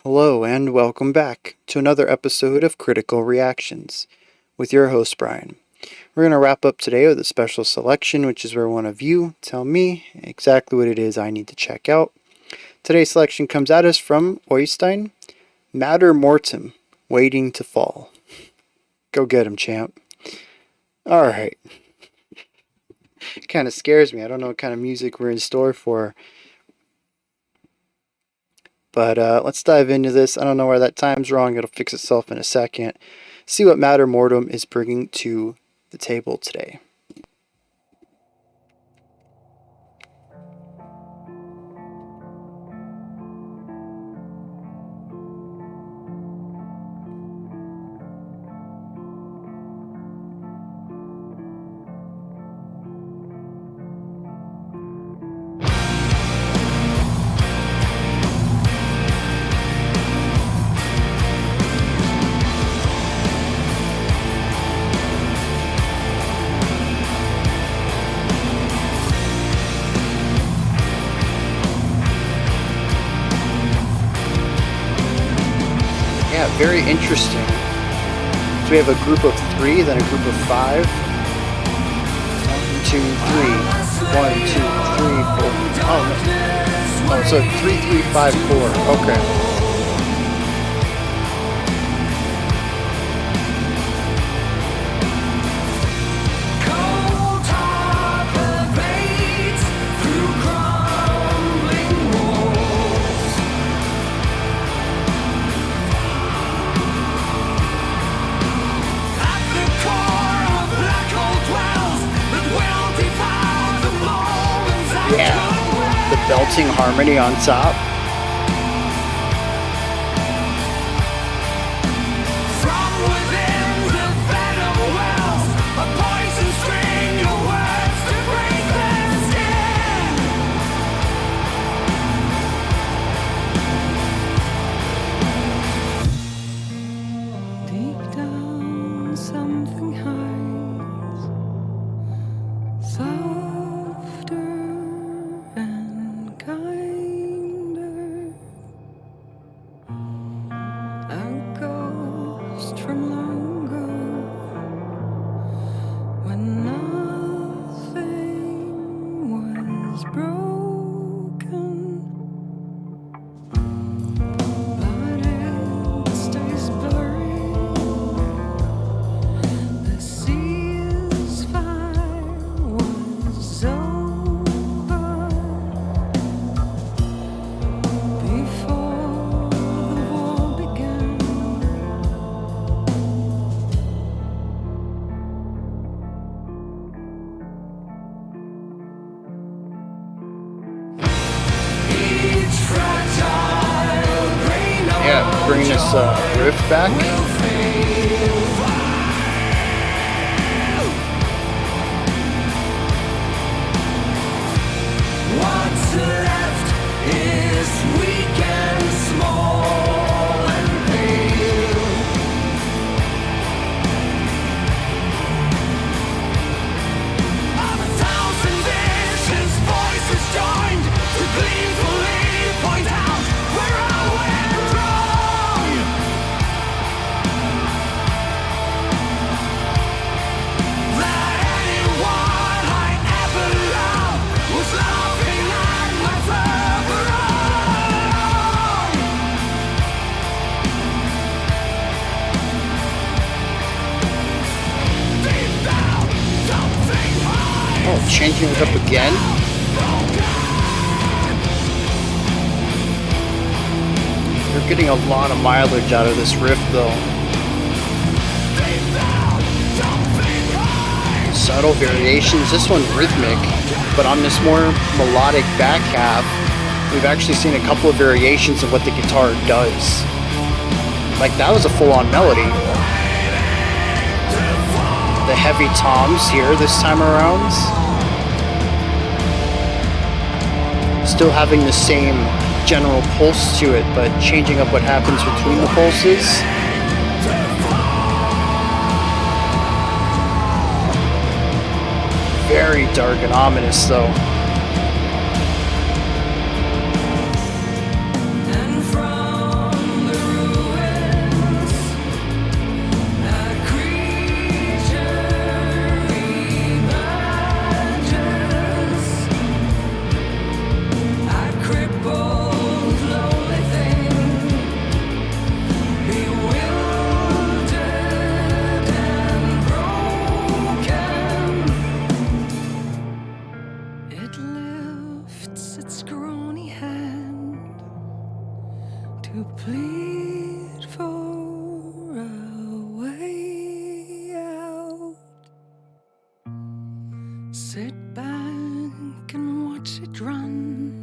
Hello, and welcome back to another episode of Critical Reactions with your host, Bryan. We're going to wrap up today with a special selection, which is where one of you tell me exactly what it is I need to check out. Today's selection comes at us from Oystein, Matter Mortem, Waiting to Fall. Go get him, champ. Alright. Kind of scares me. I don't know what kind of music we're in store for. But let's dive into this. I don't know where that time's wrong. It'll fix itself in a second. See what Matter Mortem is bringing to the table today. Yeah, very interesting. So we have a group of 3, then a group of 5. 1, 2, 3. 1, 2, 3, 4. Oh, so 3, 3, 5, 4. Okay. Yeah, the belting harmony on top. From within the venom wells, a poison string of words to break their skin. Deep down, something hides, softer and kinder, a ghost from long ago, when nothing was broken, but it stays blurry. The ceasefire was over before the war began. Each fragile grain of Yeah, bringing this riff back. will fade. What's left is weak and small and pale. Of a thousand visions, voices joined to gleefully point out where I went wrong. That anyone I ever loved was laughing at my fervor wrong. Deep down, something hides. Oh, changing it up again. You're getting a lot of mileage out of this riff, though. Deep down, something hides. Subtle variations. This one rhythmic, but on this more melodic back half, we've actually seen a couple of variations of what the guitar does. Like that was a full-on melody. The heavy toms here this time around. Still having the same general pulse to it, but changing up what happens between the pulses. Very dark and ominous, though. And from to plead for a way out. Sit back and watch it run.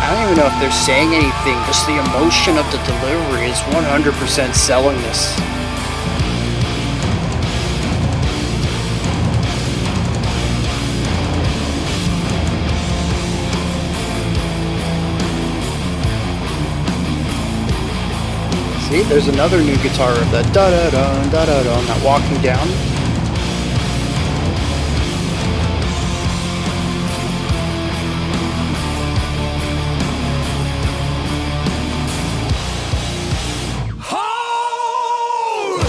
I don't even know if they're saying anything, just the emotion of the delivery is 100% selling this. See, there's another new guitar riff, that da-da-da, da-da-da, that walking down. Hold!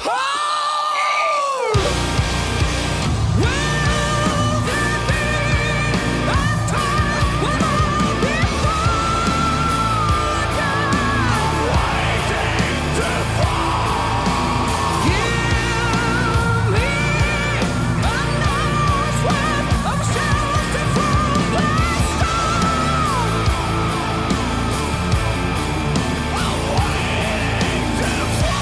Hold! Will there be a time when I'll be falling down, waiting to fall? Give me a night's worth of shelter from the storm. I'm waiting to fall.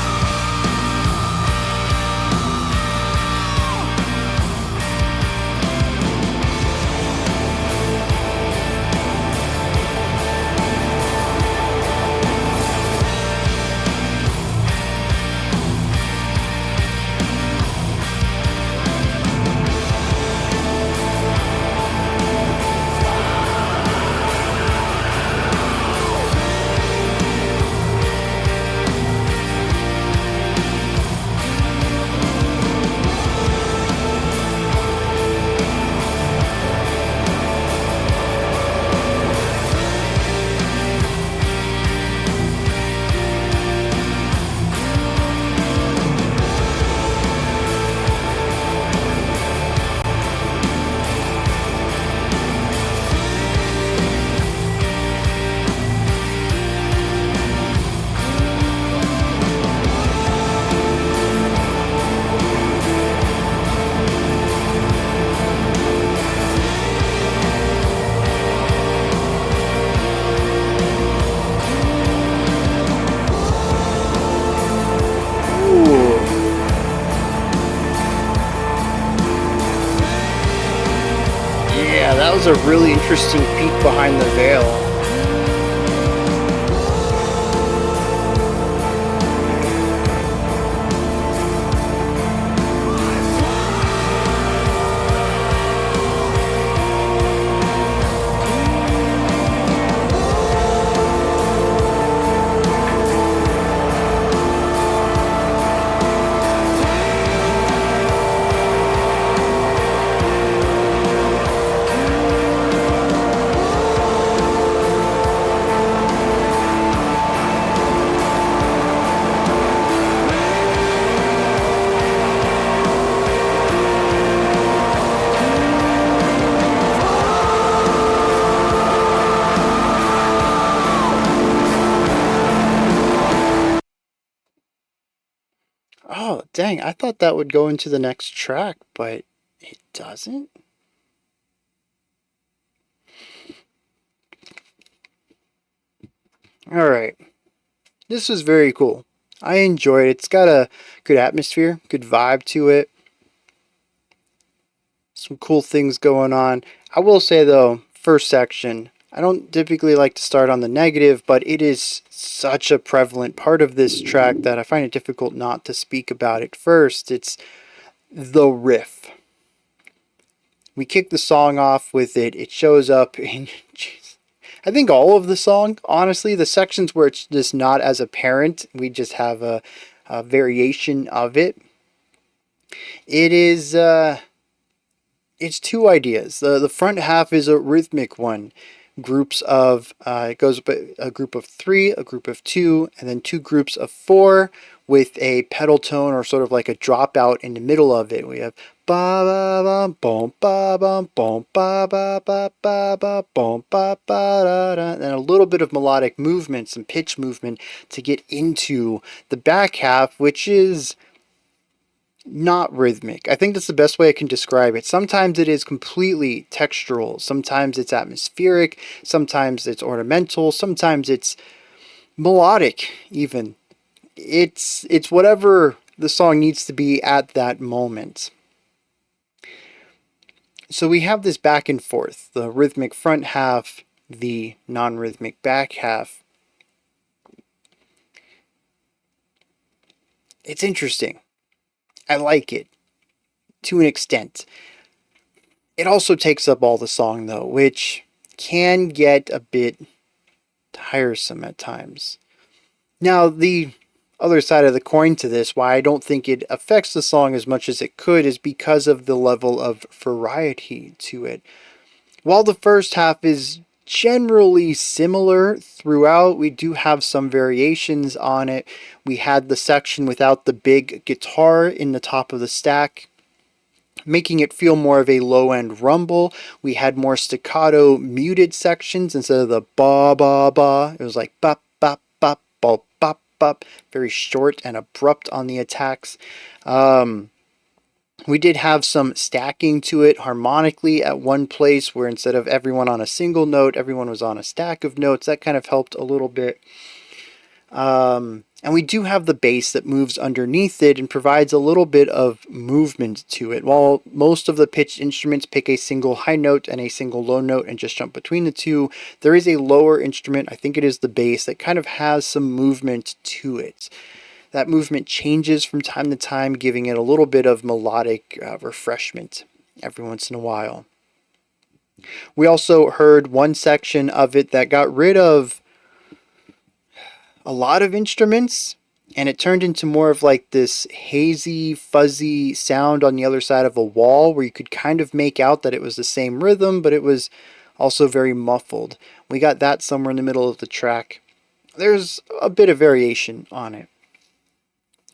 Ooh. Yeah, that was a really interesting peek behind the veil. Oh, dang, I thought that would go into the next track, but it doesn't? Alright. This was very cool. I enjoyed it. It's got a good atmosphere, good vibe to it. Some cool things going on. I will say though, first section, I don't typically like to start on the negative, but it is such a prevalent part of this track that I find it difficult not to speak about it first. It's the riff. We kick the song off with it. It shows up in, I think all of the song, honestly, the sections where it's just not as apparent, we just have a variation of it. It is It's two ideas. The front half is a rhythmic one. Groups of it goes a group of three, a group of two, and then two groups of four with a pedal tone or sort of like a dropout in the middle of it. We have ba ba ba boom ba ba boom ba ba ba ba ba boom ba ba da da, and a little bit of melodic movement, some pitch movement to get into the back half, which is not rhythmic. I think that's the best way I can describe it. Sometimes it is completely textural, sometimes it's atmospheric, sometimes it's ornamental, sometimes it's melodic even. It's whatever the song needs to be at that moment. So we have this back and forth, the rhythmic front half, the non-rhythmic back half. It's interesting. I like it to an extent. It also takes up all the song though, which can get a bit tiresome at times. Now, the other side of the coin to this, why I don't think it affects the song as much as it could, is because of the level of variety to it. While the first half is generally similar throughout, we do have some variations on it. We had the section without the big guitar in the top of the stack, making it feel more of a low end rumble. We had more staccato muted sections instead of the ba ba ba. It was like ba ba ba ba ba ba, very short and abrupt on the attacks. We did have some stacking to it harmonically at one place where instead of everyone on a single note, everyone was on a stack of notes. That kind of helped a little bit. And we do have the bass that moves underneath it and provides a little bit of movement to it. While most of the pitched instruments pick a single high note and a single low note and just jump between the two, there is a lower instrument, I think it is the bass, that kind of has some movement to it. That movement changes from time to time, giving it a little bit of melodic refreshment every once in a while. We also heard one section of it that got rid of a lot of instruments, and it turned into more of like this hazy, fuzzy sound on the other side of a wall where you could kind of make out that it was the same rhythm, but it was also very muffled. We got that somewhere in the middle of the track. There's a bit of variation on it.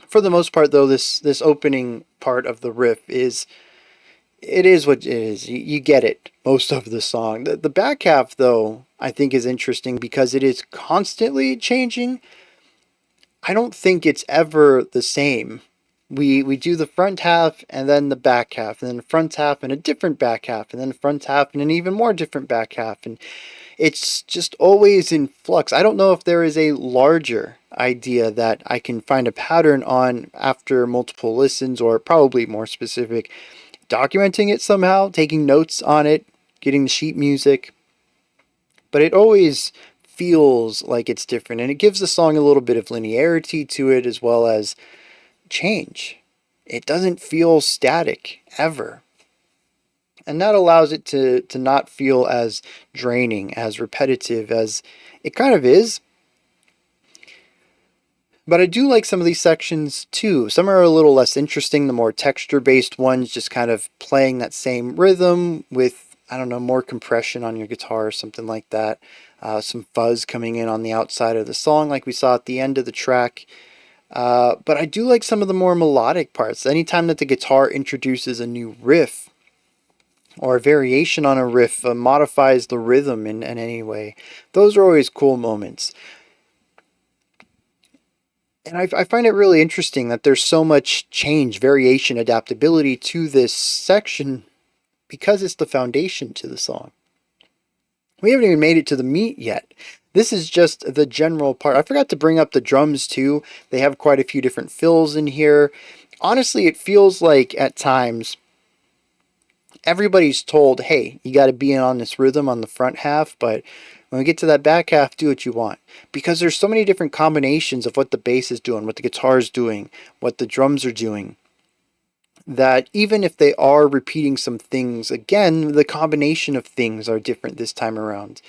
For the most part, though, this opening part of the riff is what it is. You get it most of the song. The back half, though, I think is interesting because it is constantly changing. I don't think it's ever the same. We do the front half and then the back half, and then the front half and a different back half, and then the front half and an even more different back half, and it's just always in flux. I don't know if there is a larger idea that I can find a pattern on after multiple listens, or probably more specific, documenting it somehow, taking notes on it, getting the sheet music. But it always feels like it's different, and it gives the song a little bit of linearity to it as well as change. It doesn't feel static ever. And that allows it to not feel as draining, as repetitive as it kind of is. But I do like some of these sections too. Some are a little less interesting, the more texture based ones, just kind of playing that same rhythm with, I don't know, more compression on your guitar or something like that. Some fuzz coming in on the outside of the song, like we saw at the end of the track. But I do like some of the more melodic parts. Anytime that the guitar introduces a new riff or a variation on a riff, modifies the rhythm in any way, those are always cool moments. And I find it really interesting that there's so much change, variation, adaptability to this section because it's the foundation to the song. We haven't even made it to the meat yet. This is just the general part. I forgot to bring up the drums too. They have quite a few different fills in here. Honestly, it feels like at times everybody's told, hey, you got to be in on this rhythm on the front half, but when we get to that back half, do what you want. Because there's so many different combinations of what the bass is doing, what the guitar is doing, what the drums are doing, that even if they are repeating some things, again, the combination of things are different this time around.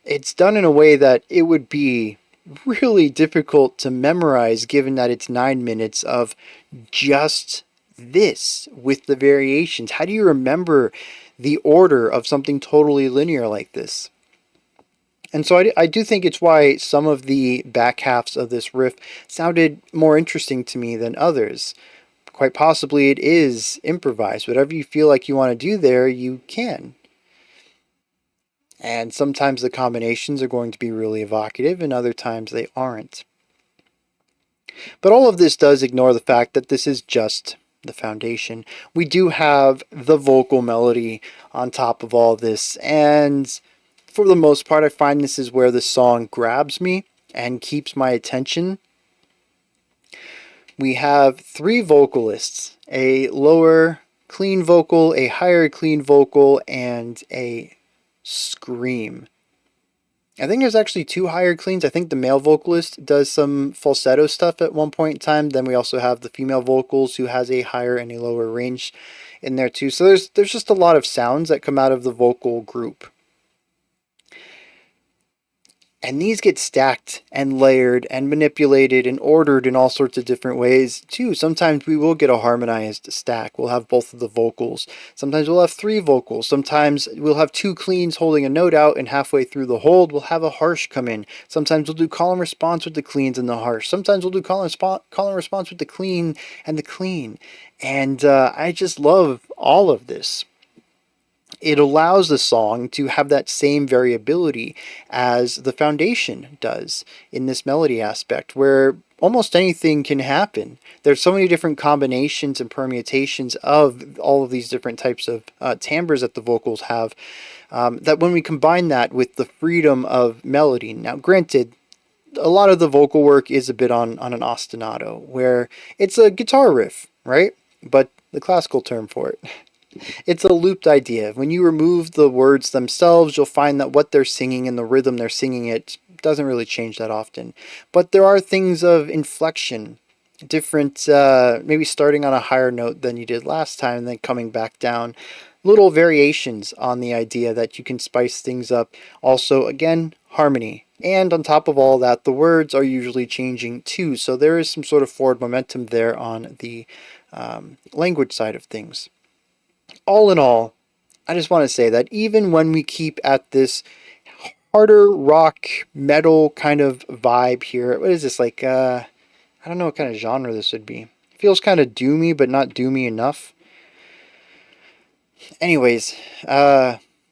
It's done in a way that it would be really difficult to memorize given that it's 9 minutes of just this with the variations? How do you remember the order of something totally linear like this? And so I do think it's why some of the back halves of this riff sounded more interesting to me than others. Quite possibly it is improvised. Whatever you feel like you want to do there, you can. And sometimes the combinations are going to be really evocative, and other times they aren't. But all of this does ignore the fact that this is just the foundation. We do have the vocal melody on top of all this, and for the most part, I find this is where the song grabs me and keeps my attention. We have three vocalists, a lower clean vocal, a higher clean vocal, and a scream. I think there's actually two higher cleans. I think the male vocalist does some falsetto stuff at one point in time. Then we also have the female vocals who has a higher and a lower range in there too. So there's just a lot of sounds that come out of the vocal group. And these get stacked and layered and manipulated and ordered in all sorts of different ways too. Sometimes we will get a harmonized stack. We'll have both of the vocals. Sometimes we'll have three vocals. Sometimes we'll have two cleans holding a note out, and halfway through the hold we'll have a harsh come in. Sometimes we'll do call and response with the cleans and the harsh. Sometimes we'll do call and response with the clean and the clean. And I just love all of this. It allows the song to have that same variability as the foundation does in this melody aspect, where almost anything can happen. There's so many different combinations and permutations of all of these different types of timbres that the vocals have, that when we combine that with the freedom of melody, now granted, a lot of the vocal work is a bit on an ostinato, where it's a guitar riff, right? But the classical term for it. It's a looped idea. When you remove the words themselves, you'll find that what they're singing and the rhythm they're singing it doesn't really change that often. But there are things of inflection, different, maybe starting on a higher note than you did last time and then coming back down. Little variations on the idea that you can spice things up. Also, again, harmony. And on top of all that, the words are usually changing too. So there is some sort of forward momentum there on the language side of things. All in all, I just want to say that even when we keep at this harder rock metal kind of vibe here, what is this like? I don't know what kind of genre this would be. It feels kind of doomy, but not doomy enough. Anyways,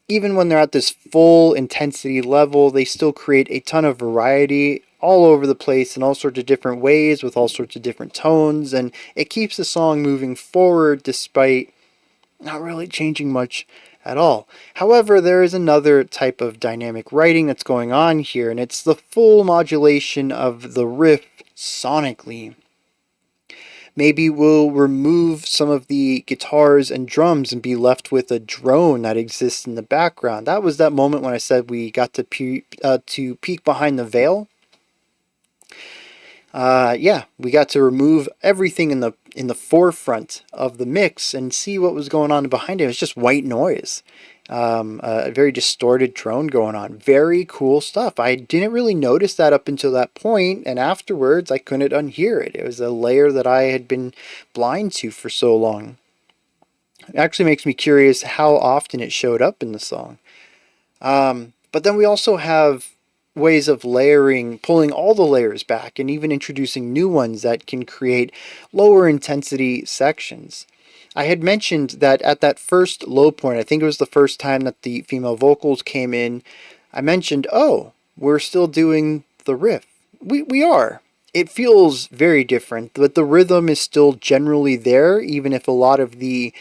even when they're at this full intensity level, they still create a ton of variety all over the place in all sorts of different ways with all sorts of different tones, and it keeps the song moving forward despite not really changing much at all. However, there is another type of dynamic writing that's going on here, and it's the full modulation of the riff sonically. Maybe we'll remove some of the guitars and drums and be left with a drone that exists in the background. That was that moment when I said we got to peek behind the veil. Yeah, we got to remove everything in the forefront of the mix and see what was going on behind it. It was just white noise, a very distorted drone going on. Very cool stuff. I didn't really notice that up until that point, and afterwards I couldn't unhear it. It was a layer that I had been blind to for so long. It actually makes me curious how often it showed up in the song. But then we also have ways of layering, pulling all the layers back, and even introducing new ones that can create lower intensity sections. I had mentioned that at that first low point, I think it was the first time that the female vocals came in, I mentioned, oh, we're still doing the riff. We are. It feels very different, but the rhythm is still generally there, even if a lot of the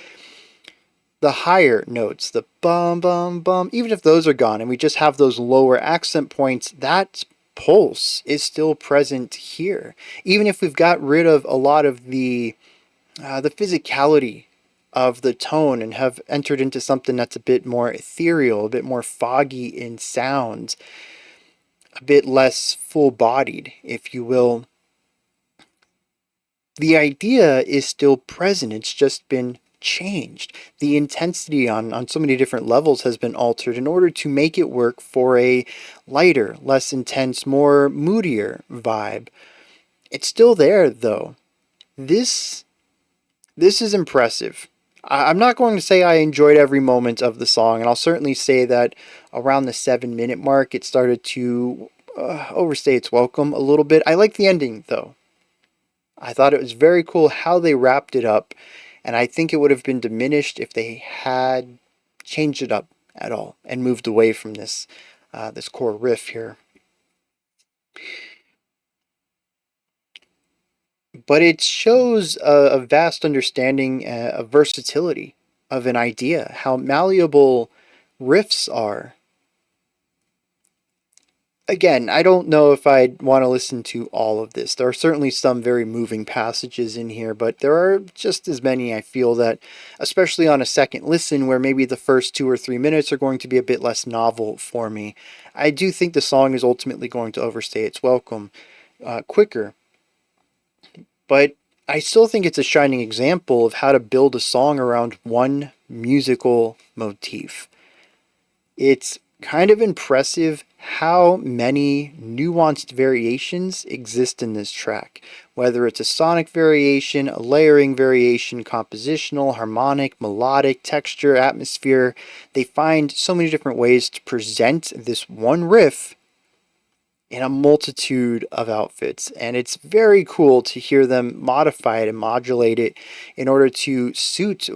higher notes, the bum bum bum, even if those are gone and we just have those lower accent points, that pulse is still present here. Even if we've got rid of a lot of the physicality of the tone and have entered into something that's a bit more ethereal, a bit more foggy in sound, a bit less full-bodied, if you will. The idea is still present. It's just been changed. The intensity on so many different levels has been altered in order to make it work for a lighter, less intense, more moodier vibe. It's still there though. This This is impressive. I'm not going to say I enjoyed every moment of the song, and I'll certainly say that around the 7 minute mark, it started to overstay its welcome a little bit. I like the ending, though. I thought it was very cool how they wrapped it up, and I think it would have been diminished if they had changed it up at all and moved away from this core riff here. But it shows a vast understanding of versatility of an idea, how malleable riffs are. Again, I don't know if I'd want to listen to all of this. There are certainly some very moving passages in here, but there are just as many I feel that, especially on a second listen, where maybe the first 2 or 3 minutes are going to be a bit less novel for me. I do think the song is ultimately going to overstay its welcome quicker, but I still think it's a shining example of how to build a song around one musical motif. It's kind of impressive how many nuanced variations exist in this track. Whether it's a sonic variation, a layering variation, compositional, harmonic, melodic, texture, atmosphere, they find so many different ways to present this one riff in a multitude of outfits, and it's very cool to hear them modify it and modulate it in order to suit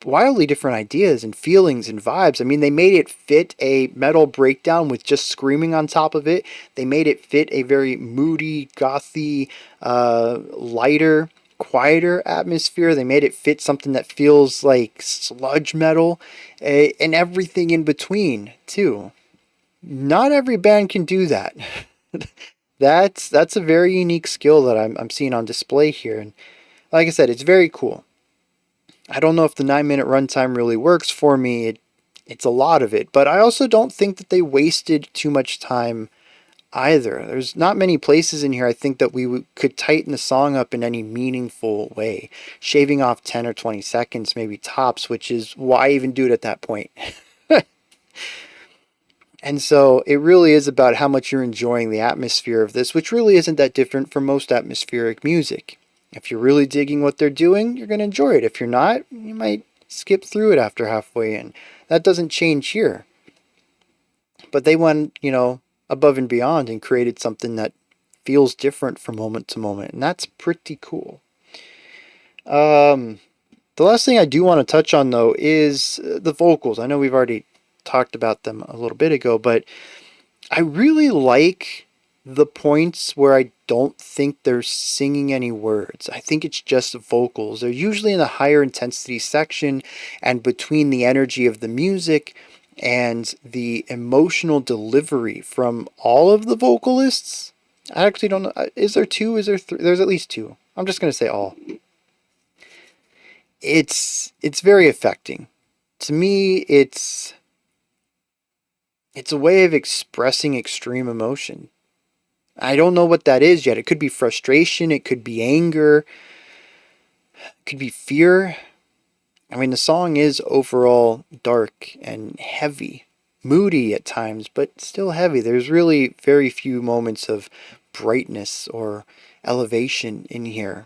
wildly different ideas and feelings and vibes. I mean, they made it fit a metal breakdown with just screaming on top of it. They made it fit a very moody, gothy, lighter, quieter atmosphere. They made it fit something that feels like sludge metal, and everything in between too. Not every band can do that. That's a very unique skill that I'm seeing on display here, and like I said, it's very cool. I don't know if the 9 minute runtime really works for me. It's a lot of it, but I also don't think that they wasted too much time either. There's not many places in here I think that we could tighten the song up in any meaningful way, shaving off 10 or 20 seconds maybe tops, which is why even do it at that point. And so it really is about how much you're enjoying the atmosphere of this, which really isn't that different from most atmospheric music. If you're really digging what they're doing, you're going to enjoy it. If you're not, you might skip through it after halfway in. That doesn't change here. But they went, above and beyond and created something that feels different from moment to moment. And that's pretty cool. The last thing I do want to touch on, though, is the vocals. I know we've already talked about them a little bit ago, but I really like the points where I don't think they're singing any words. I think it's just vocals. They're usually in the higher intensity section and between the energy of the music and the emotional delivery from all of the vocalists. I actually don't know. Is there two? Is there three? There's at least two. I'm just going to say all. It's very affecting. To me, it's a way of expressing extreme emotion. I don't know what that is yet. It could be frustration, it could be anger, it could be fear. I mean, the song is overall dark and heavy, moody at times, but still heavy. There's really very few moments of brightness or elevation in here.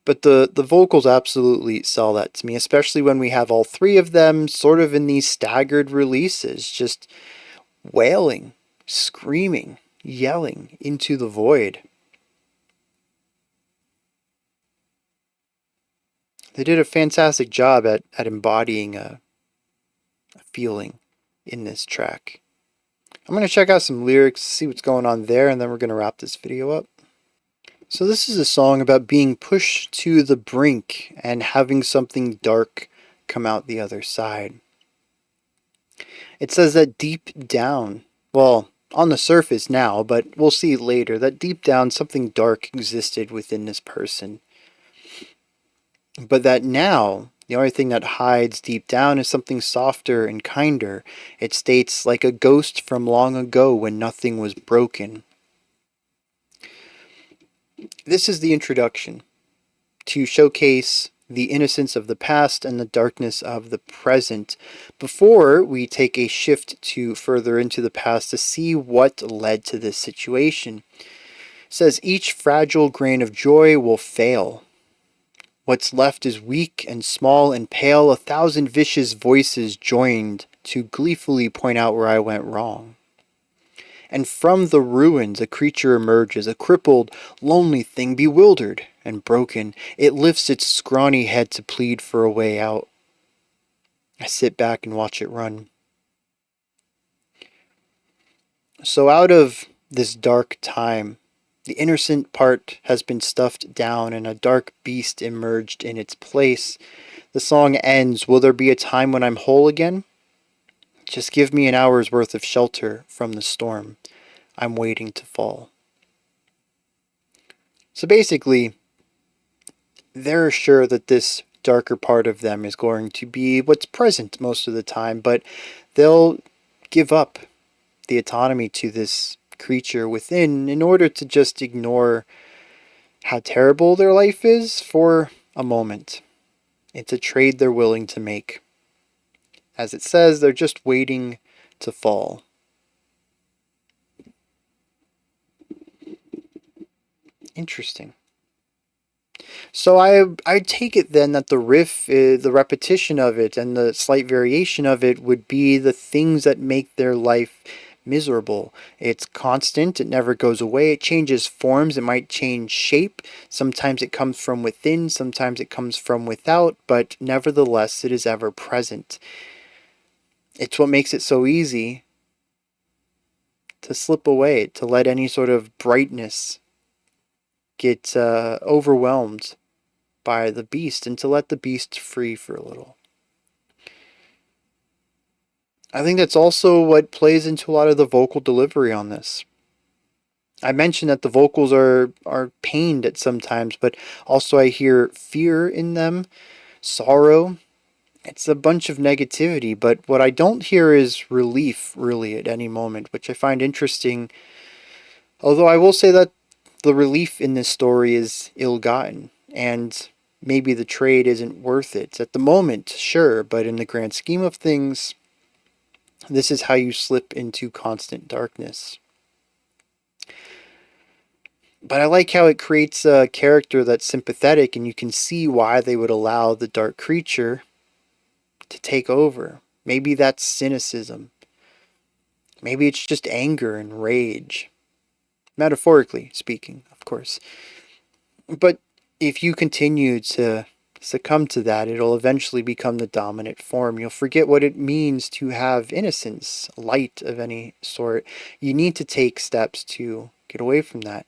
But the vocals absolutely sell that to me, especially when we have all three of them sort of in these staggered releases, just wailing, screaming, yelling into the void. They did a fantastic job at embodying a feeling in this track. I'm going to check out some lyrics, see what's going on there, and then we're going to wrap this video up. So this is a song about being pushed to the brink and having something dark come out the other side. It says that deep down, well, on the surface now, but we'll see later, that deep down something dark existed within this person. But that now, the only thing that hides deep down is something softer and kinder. It states, like a ghost from long ago when nothing was broken. This is the introduction to showcase the innocence of the past and the darkness of the present before we take a shift to further into the past to see what led to this situation. says each fragile grain of joy will fail. What's left is weak and small and pale, 1,000 vicious voices joined to gleefully point out where I went wrong. And from the ruins a creature emerges, a crippled, lonely thing, bewildered and broken. It lifts its scrawny head to plead for a way out. I sit back and watch it run. So out of this dark time, the innocent part has been stuffed down and a dark beast emerged in its place. The song ends, will there be a time when I'm whole again? Just give me an hour's worth of shelter from the storm. I'm waiting to fall. So basically, they're sure that this darker part of them is going to be what's present most of the time, but they'll give up the autonomy to this creature within in order to just ignore how terrible their life is for a moment. It's a trade they're willing to make. As it says, they're just waiting to fall. Interesting. So I take it then that the riff, the repetition of it, and the slight variation of it would be the things that make their life miserable. It's constant, it never goes away, it changes forms, it might change shape. Sometimes it comes from within, sometimes it comes from without, but nevertheless it is ever present. It's what makes it so easy to slip away, to let any sort of brightness get overwhelmed by the beast, and to let the beast free for a little. I think that's also what plays into a lot of the vocal delivery on this. I mentioned that the vocals are pained at some times, but also I hear fear in them, sorrow. It's a bunch of negativity, but what I don't hear is relief really at any moment, which I find interesting. Although I will say that the relief in this story is ill-gotten, and maybe the trade isn't worth it. At the moment, sure, but in the grand scheme of things, this is how you slip into constant darkness. But I like how it creates a character that's sympathetic, and you can see why they would allow the dark creature to take over. Maybe that's cynicism. Maybe it's just anger and rage. Metaphorically speaking, of course. But if you continue to succumb to that, it'll eventually become the dominant form. You'll forget what it means to have innocence, light of any sort. You need to take steps to get away from that.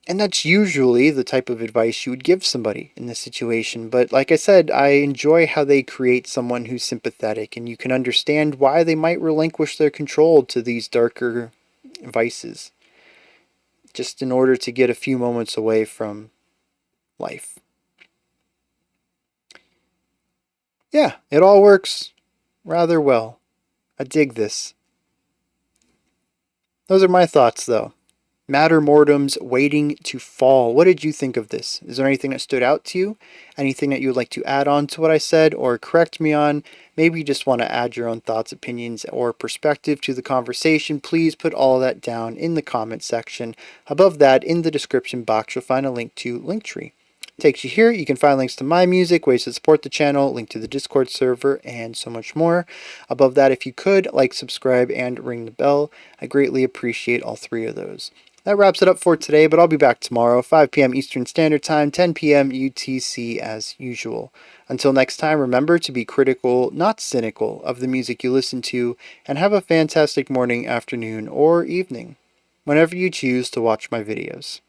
And that's usually the type of advice you would give somebody in this situation. But like I said, I enjoy how they create someone who's sympathetic, and you can understand why they might relinquish their control to these darker vices, just in order to get a few moments away from life. Yeah, it all works rather well. I dig this. Those are my thoughts, though. Matter Mortem's Waiting to Fall. What did you think of this? Is there anything that stood out to you? Anything that you would like to add on to what I said or correct me on? Maybe you just want to add your own thoughts, opinions, or perspective to the conversation. Please put all of that down in the comment section. Above that, in the description box, you'll find a link to Linktree. Takes you here. You can find links to my music, ways to support the channel, link to the Discord server, and so much more. Above that, if you could, like, subscribe, and ring the bell. I greatly appreciate all three of those. That wraps it up for today, but I'll be back tomorrow, 5 p.m. Eastern Standard Time, 10 p.m. UTC as usual. Until next time, remember to be critical, not cynical, of the music you listen to, and have a fantastic morning, afternoon, or evening, whenever you choose to watch my videos.